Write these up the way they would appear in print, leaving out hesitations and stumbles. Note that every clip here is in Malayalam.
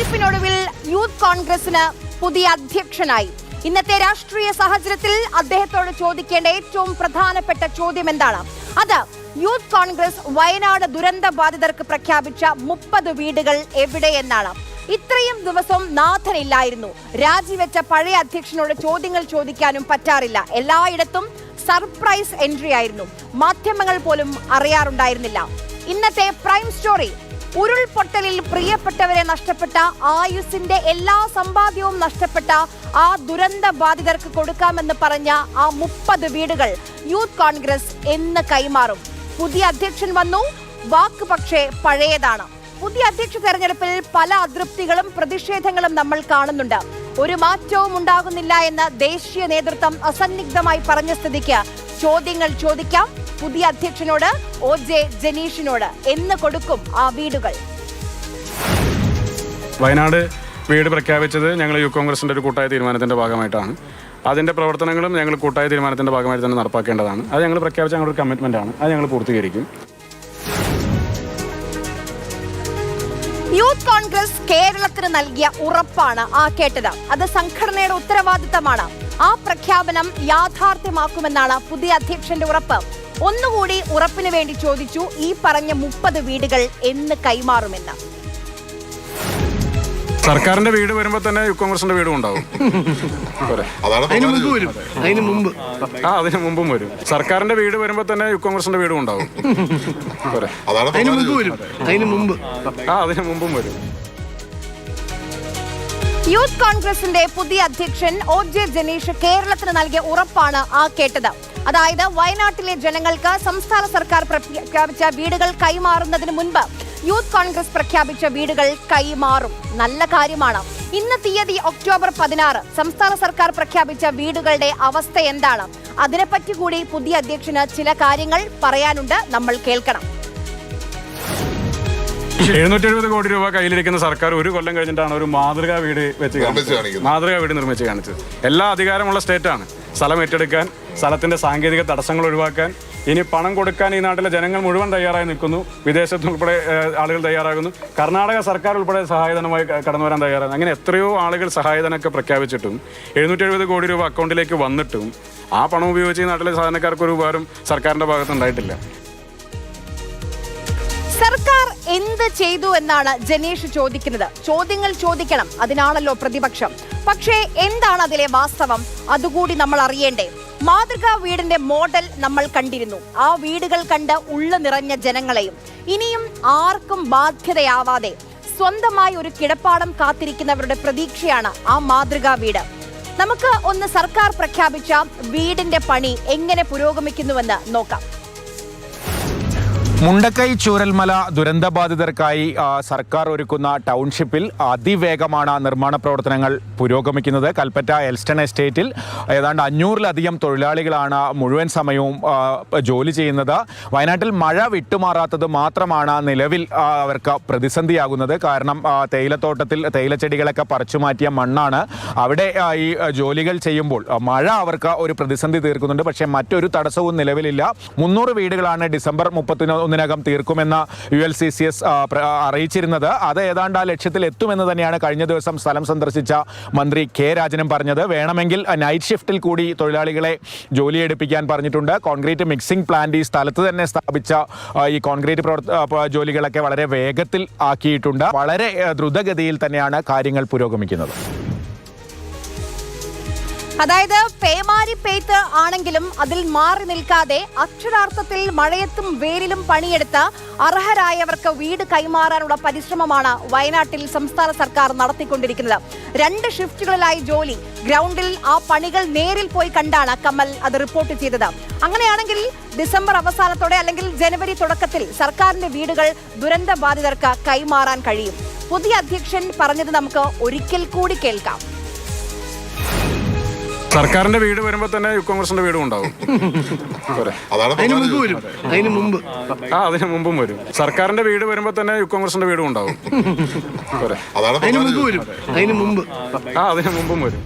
കാത്തിരിപ്പിനൊടുവിൽ യൂത്ത് കോൺഗ്രസിന് പുതിയ അധ്യക്ഷനായി. ഇന്നത്തെ രാഷ്ട്രീയ സാഹചര്യത്തിൽ അദ്ദേഹത്തോട് ചോദിക്കേണ്ട ഏറ്റവും പ്രധാനപ്പെട്ട ചോദ്യം എന്താണ്? അത് യൂത്ത് കോൺഗ്രസ് വയനാട് ദുരന്ത ബാധിതർക്ക് പ്രഖ്യാപിച്ച 30 വീടുകൾ എവിടെയെന്നാണ്. ഇത്രയും ദിവസം നാഥനില്ലായിരുന്നു. രാജിവെച്ച പഴയ അധ്യക്ഷനോട് ചോദ്യങ്ങൾ ചോദിക്കാനും പറ്റാറില്ല. എല്ലായിടത്തും സർപ്രൈസ് എൻട്രി ആയിരുന്നു. മാധ്യമങ്ങൾ പോലും അറിയാറുണ്ടായിരുന്നില്ല. ഇന്നത്തെ പ്രൈം സ്റ്റോറി, ഉരുൾപൊട്ടലിൽ പ്രിയപ്പെട്ടവരെ നഷ്ടപ്പെട്ട, ആയുസിന്റെ എല്ലാ സമ്പാദ്യവും നഷ്ടപ്പെട്ട ആ ദുരന്ത ബാധിതർക്ക് കൊടുക്കാമെന്ന് പറഞ്ഞ ആ 30 വീടുകൾ യൂത്ത് കോൺഗ്രസ് എന്ന് കൈമാറും. പുതിയ അധ്യക്ഷൻ വന്നു, വാക്ക് പക്ഷേ പഴയതാണ്. പുതിയ അധ്യക്ഷ തെരഞ്ഞെടുപ്പിൽ പല അതൃപ്തികളും പ്രതിഷേധങ്ങളും നമ്മൾ കാണുന്നുണ്ട്. ഒരു മാറ്റവും ഉണ്ടാകുന്നില്ല എന്ന് ദേശീയ നേതൃത്വം അസന്നിഗ്ധമായി പറഞ്ഞ സ്ഥിതിക്ക് ചോദ്യങ്ങൾ ചോദിക്കാം. പുതിയ അധ്യക്ഷനോട്, OJ ജനീഷിനോട് എന്ന് കൊടുക്കും ആ വീടുകൾ? വയനാട് വീട് പ്രഖ്യാപിച്ചത് ഞങ്ങൾ യൂത്ത് കോൺഗ്രസിൻ്റെ ഒരു കൂട്ടായ തീരുമാനത്തിൻ്റെ ഭാഗമായിട്ടാണ്. അതിൻ്റെ പ്രവർത്തനങ്ങളും ഞങ്ങൾ കൂട്ടായ തീരുമാനത്തിൻ്റെ ഭാഗമായി തന്നെ നടപ്പാക്കേണ്ടതാണ്. അത് ഞങ്ങൾ പ്രഖ്യാപിച്ച ഞങ്ങളുടെ ഒരു കമ്മിറ്റ്മെൻ്റാണ്. അത് ഞങ്ങൾ പൂർത്തീകരിക്കും. യൂത്ത് കോൺഗ്രസ് കേരളത്തിന് നൽകിയ ഉറപ്പാണ് ആ കേട്ടത്. അത് സംഘടനയുടെ ഉത്തരവാദിത്തമാണ്. ആ പ്രഖ്യാപനം യാഥാർത്ഥ്യമാക്കുമെന്നാണ് പുതിയ അധ്യക്ഷന്റെ ഉറപ്പ്. ഒന്നുകൂടി ഉറപ്പിന് വേണ്ടി ചോദിച്ചു, ഈ പറഞ്ഞ 30 വീടുകൾ എന്ന് കൈമാറുമെന്ന്. സർക്കാരിന്റെ വീട് വരുമ്പോൾ തന്നെ യൂത്ത് കോൺഗ്രസിന്റെ വീടും ഉണ്ടാവും. അതിന് മുമ്പും വരും. സർക്കാരിന്റെ വീട് വരുമ്പോൾ തന്നെ യൂത്ത് കോൺഗ്രസിന്റെ വീടും ഉണ്ടാവും. അതിന് മുമ്പും വരും. യൂത്ത് കോൺഗ്രസിന്റെ പുതിയ അധ്യക്ഷൻ OJ ജനീഷ് കേരളത്തിന് നൽകിയ ഉറപ്പാണ് ആ കേട്ടത്. അതായത് വയനാട്ടിലെ ജനങ്ങൾക്ക് സംസ്ഥാന സർക്കാർ പ്രഖ്യാപിച്ച വീടുകൾ കൈമാറുന്നതിന് മുൻപ് യൂത്ത് കോൺഗ്രസ് പ്രഖ്യാപിച്ച വീടുകൾ കൈമാറും. നല്ല കാര്യമാണ്. ഇന്ന് തീയതി ഒക്ടോബർ 16. സംസ്ഥാന സർക്കാർ പ്രഖ്യാപിച്ച വീടുകളുടെ അവസ്ഥ എന്താണ്? അതിനെപ്പറ്റി കൂടി പുതിയ അധ്യക്ഷന് ചില കാര്യങ്ങൾ പറയാനുണ്ട്. നമ്മൾ കേൾക്കണം. 770 കോടി രൂപ കയ്യിലിരിക്കുന്ന സർക്കാർ ഒരു കൊല്ലം കഴിഞ്ഞിട്ടാണ് ഒരു മാതൃകാ വീട് നിർമ്മിച്ച് കാണിച്ചത്. എല്ലാ അധികാരമുള്ള സ്റ്റേറ്റാണ്. സ്ഥലം ഏറ്റെടുക്കാൻ, സ്ഥലത്തിന്റെ സാങ്കേതിക തടസ്സങ്ങൾ ഒഴിവാക്കാൻ, ഇനി പണം കൊടുക്കാൻ ഈ നാട്ടിലെ ജനങ്ങൾ മുഴുവൻ തയ്യാറായി നിൽക്കുന്നു. വിദേശത്ത് ഉൾപ്പെടെ ആളുകൾ തയ്യാറാകുന്നു. കർണാടക സർക്കാർ ഉൾപ്പെടെ സഹായധനമായി കടന്നു വരാൻ തയ്യാറാകുന്നു. അങ്ങനെ എത്രയോ ആളുകൾ സഹായധനമൊക്കെ പ്രഖ്യാപിച്ചിട്ടും 770 കോടി രൂപ അക്കൗണ്ടിലേക്ക് വന്നിട്ടും ആ പണം ഉപയോഗിച്ച് ഈ നാട്ടിലെ സാധാരണക്കാർക്ക് ഒരു ഉപകാരം സർക്കാരിന്റെ ഭാഗത്തുണ്ടായിട്ടില്ല. സർക്കാർ എന്ത് ചെയ്തു എന്നാണ് ജനീഷ് ചോദിക്കുന്നത്. ചോദ്യങ്ങൾ ചോദിക്കണം, അതിനാണല്ലോ പ്രതിപക്ഷം. പക്ഷേ എന്താണ് അതിലെ വാസ്തവം? അതുകൂടി നമ്മൾ അറിയേണ്ടേ? മാതൃകാ വീടിന്റെ മോഡൽ നമ്മൾ കണ്ടിരുന്നു. ആ വീടുകൾ കണ്ട് ഉള്ളു നിറഞ്ഞ ജനങ്ങളെയും ഇനിയും ആർക്കും ബാധ്യതയാവാതെ സ്വന്തമായി ഒരു കിടപ്പാടം കാത്തിരിക്കുന്നവരുടെ പ്രതീക്ഷയാണ് ആ മാതൃകാ വീട്. നമുക്ക് ഒന്ന് സർക്കാർ പ്രഖ്യാപിച്ച വീടിന്റെ പണി എങ്ങനെ പുരോഗമിക്കുന്നുവെന്ന് നോക്കാം. മുണ്ടക്കൈ ചൂരൽമല ദുരന്തബാധിതർക്കായി സർക്കാർ ഒരുക്കുന്ന ടൗൺഷിപ്പിൽ അതിവേഗമാണ് നിർമ്മാണ പ്രവർത്തനങ്ങൾ പുരോഗമിക്കുന്നത്. കൽപ്പറ്റ എൽസ്റ്റൺ എസ്റ്റേറ്റിൽ ഏതാണ്ട് 500-ലധികം തൊഴിലാളികളാണ് മുഴുവൻ സമയവും ജോലി ചെയ്യുന്നത്. വയനാട്ടിൽ മഴ വിട്ടുമാറാത്തത് മാത്രമാണ് നിലവിൽ അവർക്ക് പ്രതിസന്ധിയാകുന്നത്. കാരണം തേയിലത്തോട്ടത്തിൽ തേയിലച്ചെടികളൊക്കെ പറിച്ചു മാറ്റിയ മണ്ണാണ്. അവിടെ ഈ ജോലികൾ ചെയ്യുമ്പോൾ മഴ അവർക്ക് ഒരു പ്രതിസന്ധി തീർക്കുന്നുണ്ട്. പക്ഷേ മറ്റൊരു തടസ്സവും നിലവിലില്ല. 300 വീടുകളാണ് ഡിസംബർ 31 തീർക്കുമെന്ന് ULCCS അറിയിച്ചിരുന്നത്. അത് ഏതാണ്ട് ആ ലക്ഷ്യത്തിൽ എത്തുമെന്ന് തന്നെയാണ് കഴിഞ്ഞ ദിവസം സ്ഥലം സന്ദർശിച്ച മന്ത്രി K രാജനും പറഞ്ഞത്. വേണമെങ്കിൽ നൈറ്റ് ഷിഫ്റ്റിൽ കൂടി തൊഴിലാളികളെ ജോലിയെടുപ്പിക്കാൻ പറഞ്ഞിട്ടുണ്ട്. കോൺക്രീറ്റ് മിക്സിംഗ് പ്ലാന്റ് ഈ സ്ഥലത്ത് തന്നെ സ്ഥാപിച്ച ഈ കോൺക്രീറ്റ് ജോലികളൊക്കെ വളരെ വേഗത്തിൽ ആക്കിയിട്ടുണ്ട്. വളരെ ദ്രുതഗതിയിൽ തന്നെയാണ് കാര്യങ്ങൾ പുരോഗമിക്കുന്നത്. അതായത് പേമാരി പെയ്ത്ത് ആണെങ്കിലും അതിൽ മാറി നിൽക്കാതെ അക്ഷരാർത്ഥത്തിൽ മഴയത്തും വേരിലും പണിയെടുത്ത് അർഹരായവർക്ക് വീട് കൈമാറാനുള്ള പരിശ്രമമാണ് വയനാട്ടിൽ സംസ്ഥാന സർക്കാർ നടത്തിക്കൊണ്ടിരിക്കുന്നത്. 2 ഷിഫ്റ്റുകളിലായി ജോലി. ഗ്രൗണ്ടിൽ ആ പണികൾ നേരിൽ പോയി കണ്ടാണ് കമൽ അത് റിപ്പോർട്ട് ചെയ്തത്. അങ്ങനെയാണെങ്കിൽ ഡിസംബർ അവസാനത്തോടെ അല്ലെങ്കിൽ ജനുവരി തുടക്കത്തിൽ സർക്കാരിന്റെ വീടുകൾ ദുരന്ത ബാധിതർക്ക് കൈമാറാൻ കഴിയും. പുതിയ അധ്യക്ഷൻ പറഞ്ഞത് നമുക്ക് ഒരിക്കൽ കൂടി കേൾക്കാം. സർക്കാരിന്റെ വീട് വരുമ്പോൾ തന്നെ യൂത്ത് കോൺഗ്രസിന്റെ വീടും ഉണ്ടാവും. അതിന് മുമ്പും വരും. സർക്കാരിന്റെ വീട് വരുമ്പോൾ തന്നെ യൂത്ത് കോൺഗ്രസിന്റെ വീടും ഉണ്ടാവും. അതിന് മുമ്പും വരും.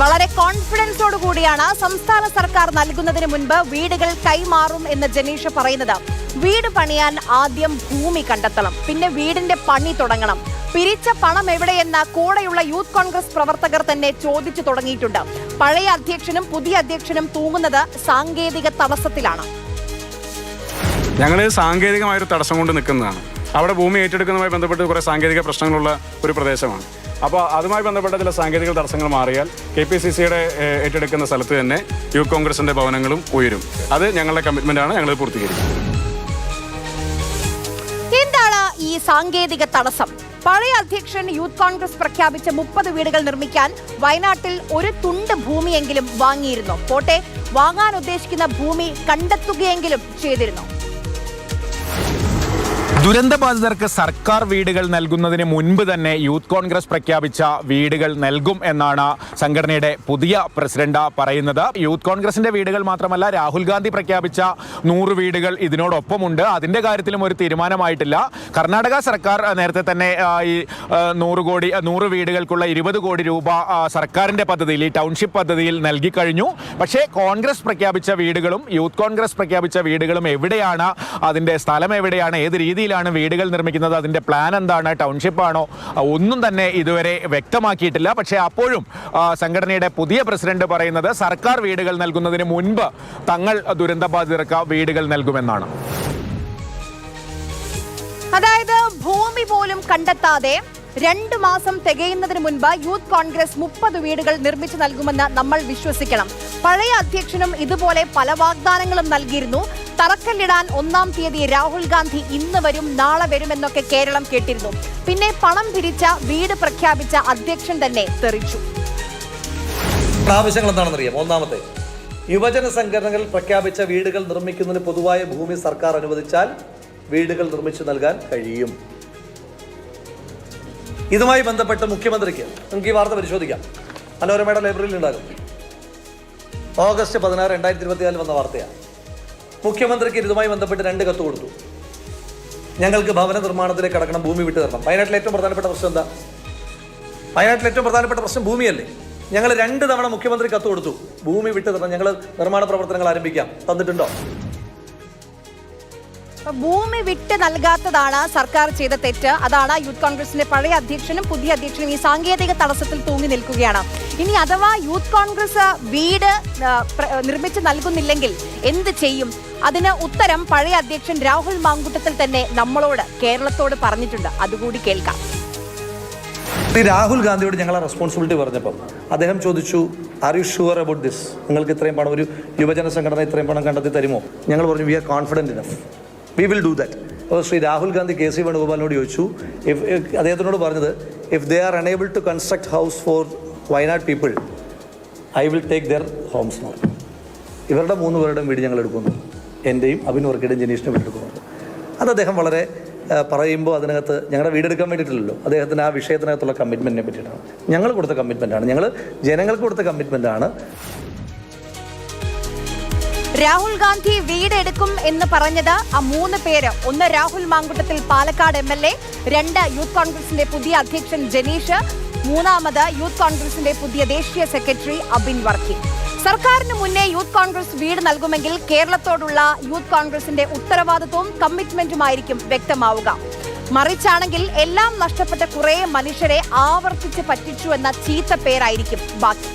വളരെ കോൺഫിഡൻസോട് കൂടിയാണ് സംസ്ഥാന സർക്കാർ നൽകുന്നതിന് മുൻപ് വീടുകൾ കൈമാറും എന്ന് ജനീഷ് പറയുന്നത്. വീട് പണിയാൻ ആദ്യം ഭൂമി കണ്ടെത്തണം, പിന്നെ വീടിന്റെ പണി തുടങ്ങണം. പിരിച്ച പണം എവിടെയെന്ന കൂടെയുള്ള യൂത്ത് കോൺഗ്രസ് പ്രവർത്തകർ തന്നെ ചോദിച്ചു തുടങ്ങിയിട്ടുണ്ട്. പഴയ അധ്യക്ഷനും പുതിയ അധ്യക്ഷനും തൂങ്ങുന്നത് സാങ്കേതിക തടസ്സത്തിലാണ്. ഞങ്ങൾ സാങ്കേതികമായൊരു തടസ്സം കൊണ്ട് നിൽക്കുന്നതാണ്. അവിടെ ഭൂമി ഏറ്റെടുക്കുന്നതുമായി ബന്ധപ്പെട്ട് കുറേ സാങ്കേതിക പ്രശ്നങ്ങളുള്ള ഒരു പ്രദേശമാണ്. അപ്പോൾ അതുമായി ബന്ധപ്പെട്ട ചില സാങ്കേതിക തടസ്സങ്ങൾ മാറിയാൽ KPCCയുടെ ഏറ്റെടുക്കുന്ന സ്ഥലത്ത് തന്നെ യൂത്ത് കോൺഗ്രസിന്റെ ഭവനങ്ങളും ഉയരും. അത് ഞങ്ങളുടെ കമ്മിറ്റ്മെന്റാണ്, ഞങ്ങൾ പൂർത്തീകരിക്കും. എന്താണ് ഈ സാങ്കേതിക തടസ്സം? പഴയ അധ്യക്ഷൻ യൂത്ത് കോൺഗ്രസ് പ്രഖ്യാപിച്ച 30 വീടുകൾ നിർമ്മിക്കാൻ വയനാട്ടിൽ ഒരു തുണ്ട് ഭൂമിയെങ്കിലും വാങ്ങിയിരുന്നു. പോട്ടെ, വാങ്ങാൻ ഉദ്ദേശിക്കുന്ന ഭൂമി കണ്ടെത്തുകയെങ്കിലും ചെയ്തിരുന്നു. ദുരന്തബാധിതർക്ക് സർക്കാർ വീടുകൾ നൽകുന്നതിന് മുൻപ് തന്നെ യൂത്ത് കോൺഗ്രസ് പ്രഖ്യാപിച്ച വീടുകൾ നൽകും എന്നാണ് സംഘടനയുടെ പുതിയ പ്രസിഡന്റ് പറയുന്നത്. യൂത്ത് കോൺഗ്രസിന്റെ വീടുകൾ മാത്രമല്ല, രാഹുൽ ഗാന്ധി പ്രഖ്യാപിച്ച 100 വീടുകൾ ഇതിനോടൊപ്പമുണ്ട്. അതിന്റെ കാര്യത്തിലും ഒരു തീരുമാനമായിട്ടില്ല. കർണാടക സർക്കാർ നേരത്തെ തന്നെ ഈ 100 വീടുകൾക്കുള്ള 20 കോടി രൂപ സർക്കാരിന്റെ പദ്ധതിയിൽ, ഈ ടൗൺഷിപ്പ് പദ്ധതിയിൽ നൽകി കഴിഞ്ഞു. പക്ഷേ കോൺഗ്രസ് പ്രഖ്യാപിച്ച വീടുകളും യൂത്ത് കോൺഗ്രസ് പ്രഖ്യാപിച്ച വീടുകളും എവിടെയാണ്, അതിന്റെ സ്ഥലം എവിടെയാണ്, ഏത് രീതിയിലാണ് വീടുകൾ നിർമ്മിക്കുന്നത്, അതിന്റെ പ്ലാൻ എന്താണ്, ടൗൺഷിപ്പ് ആണോ, ഒന്നും തന്നെ ഇതുവരെ വ്യക്തമാക്കിയിട്ടില്ല. പക്ഷേ അപ്പോഴും സംഘടനയുടെ പുതിയ പ്രസിഡന്റ് പറയുന്നത് സർക്കാർ വീടുകൾ നൽകുന്നതിന് മുൻപ് തങ്ങൾ ദുരന്തബാധിതർക്ക് വീടുകൾ നൽകുമെന്നാണ്. അതായത് ഭൂമി പോലും കണ്ടെത്താതെ 2 മാസം തികയുന്നതിന് മുൻപ് യൂത്ത് കോൺഗ്രസ് 30 വീടുകൾ നിർമ്മിച്ചു നൽകുമെന്ന് നമ്മൾ വിശ്വസിക്കണം. പഴയ അധ്യക്ഷനും ഇതുപോലെ പല വാഗ്ദാനങ്ങളും നൽകിയിരുന്നു. തറക്കല്ലിടാൻ 1-ാം തീയതി രാഹുൽ ഗാന്ധി ഇന്ന് വരും, നാളെ വരുമെന്നൊക്കെ കേരളം കേട്ടിരുന്നു. പിന്നെ പണം പിരിച്ച വീട് പ്രഖ്യാപിച്ച അധ്യക്ഷൻ തന്നെ തെറിച്ചു. ആവശ്യങ്ങൾ എന്താണെന്നറിയാം. ഒന്നാമത്തെ, യുവജന സംഘടനകൾ പ്രഖ്യാപിച്ച വീടുകൾ നിർമ്മിക്കുന്നതിന് പൊതുവായ ഭൂമി സർക്കാർ അനുവദിച്ചാൽ വീടുകൾ നിർമ്മിച്ചു നൽകാൻ കഴിയും. ഇതുമായി ബന്ധപ്പെട്ട് മുഖ്യമന്ത്രിക്ക് നമുക്ക് ഈ വാർത്ത പരിശോധിക്കാം. മനോരമയുടെ ലൈബ്രറിയിൽ ഉണ്ടാകും. ഓഗസ്റ്റ് 16, 2024 വന്ന വാർത്തയാണ്. മുഖ്യമന്ത്രിക്ക് ഇതുമായി ബന്ധപ്പെട്ട് 2 കത്ത് കൊടുത്തു. ഞങ്ങൾക്ക് ഭവന നിർമ്മാണത്തിലേക്ക് കടക്കണം, ഭൂമി വിട്ടു തരണം. വയനാട്ടിലെ ഏറ്റവും പ്രധാനപ്പെട്ട പ്രശ്നം എന്താ? വയനാട്ടിലെ ഏറ്റവും പ്രധാനപ്പെട്ട പ്രശ്നം ഭൂമിയല്ലേ? ഞങ്ങൾ 2 തവണ മുഖ്യമന്ത്രി കത്ത് കൊടുത്തു, ഭൂമി വിട്ടു തരണം, ഞങ്ങൾ നിർമ്മാണ പ്രവർത്തനങ്ങൾ ആരംഭിക്കാം. തന്നിട്ടുണ്ടോ? ഭൂമി വിട്ട് നൽകാത്തതാണ് സർക്കാർ ചെയ്ത തെറ്റ്. അതാണ് യൂത്ത് കോൺഗ്രസിന്റെ പഴയ അധ്യക്ഷനും പുതിയ അധ്യക്ഷനും ഈ സാങ്കേതിക തടസ്സത്തിൽ തൂങ്ങി നിൽക്കുകയാണ്. ഇനി അഥവാ യൂത്ത് കോൺഗ്രസ് വീട് നിർമ്മിച്ച് നൽകുന്നില്ലെങ്കിൽ എന്ത് ചെയ്യും? അതിന് ഉത്തരം പഴയ അധ്യക്ഷൻ രാഹുൽ മാങ്കുട്ടത്തിൽ തന്നെ നമ്മളോട്, കേരളത്തോട് പറഞ്ഞിട്ടുണ്ട്. അതുകൂടി കേൾക്കാം. രാഹുൽ ഗാന്ധിയോട് ഞങ്ങൾ റെസ്പോൺസിബിലിറ്റി പറഞ്ഞപ്പോൾ അദ്ദേഹം ചോദിച്ചു, are you sure about this? നിങ്ങൾക്ക് ഇത്രയും പണം, ഒരു യുവജന സംഘടന ഇത്രയും പണം കണ്ടെത്തി തരുമോ? ഞങ്ങൾ പറഞ്ഞു, we are confident enough, we will do that. അപ്പോൾ ശ്രീ രാഹുൽ ഗാന്ധി KC വേണുഗോപാലിനോട് ചോദിച്ചു, അദ്ദേഹത്തിനോട് പറഞ്ഞത്, if they are unable to construct house for Wayanad people, I will take their homes now. ഇവരുടെ 3 പേരുടെയും വീട് ഞങ്ങൾ എടുക്കുന്നു, എൻ്റെയും അബിൻ വർക്കിയുടെയും ജനീഷിൻ്റെ വീട് എടുക്കുന്നുണ്ട്. അത് അദ്ദേഹം വളരെ പറയുമ്പോൾ അതിനകത്ത് ഞങ്ങളുടെ വീടെടുക്കാൻ വേണ്ടിയിട്ടില്ലല്ലോ, അദ്ദേഹത്തിന് ആ വിഷയത്തിനകത്തുള്ള കമ്മിറ്റ്മെൻറ്റിനെ പറ്റിയിട്ടാണ്. ഞങ്ങൾ കൊടുത്ത കമ്മിറ്റ്മെൻറ്റാണ്, ഞങ്ങൾ ജനങ്ങൾക്ക് കൊടുത്ത കമ്മിറ്റ്മെൻറ്റാണ്. രാഹുൽ ഗാന്ധി വീടെടുക്കും എന്ന് പറഞ്ഞത് ആ 3 പേര്, 1 രാഹുൽ മാങ്കുട്ടത്തിൽ പാലക്കാട് MLA, 2 യൂത്ത് കോൺഗ്രസിന്റെ പുതിയ അധ്യക്ഷൻ ജനീഷ്, 3ാമത് യൂത്ത് കോൺഗ്രസിന്റെ പുതിയ ദേശീയ സെക്രട്ടറി അബിൻ വർക്കി. സർക്കാരിന് മുന്നേ യൂത്ത് കോൺഗ്രസ് വീട് നൽകുമെങ്കിൽ കേരളത്തോടുള്ള യൂത്ത് കോൺഗ്രസിന്റെ ഉത്തരവാദിത്വവും കമ്മിറ്റ്മെന്റുമായിരിക്കും വ്യക്തമാവുക. മറിച്ചാണെങ്കിൽ എല്ലാം നഷ്ടപ്പെട്ട കുറെ മനുഷ്യരെ ആവർത്തിച്ച് പറ്റിച്ചു എന്ന ചീത്ത പേരായിരിക്കും ബാക്കി.